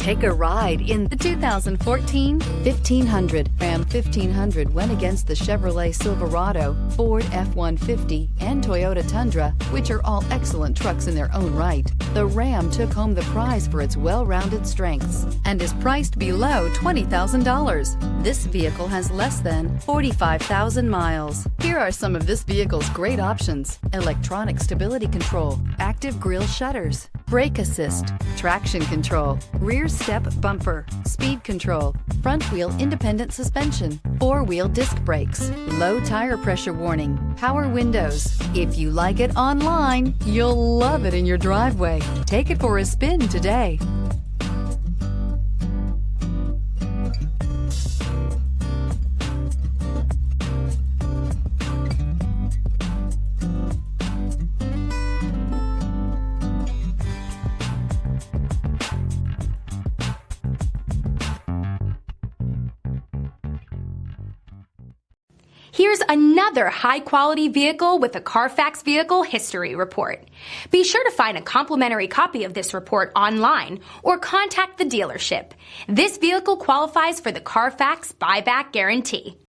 Take a ride in the 2014 1500. Ram 1500 went against the Chevrolet Silverado, Ford F-150, and Toyota Tundra, which are all excellent trucks in their own right. The Ram took home the prize for its well-rounded strengths and is priced below $20,000. This vehicle has less than 45,000 miles. Here are some of this vehicle's great options: electronic stability control, active grille shutters, brake assist, traction control, rear step bumper, speed control, front wheel independent suspension, four-wheel disc brakes, low tire pressure warning, power windows. If you like it online, you'll love it in your driveway. Take it for a spin today. Here's another high-quality vehicle with a Carfax Vehicle History Report. Be sure to find a complimentary copy of this report online or contact the dealership. This vehicle qualifies for the Carfax Buyback Guarantee.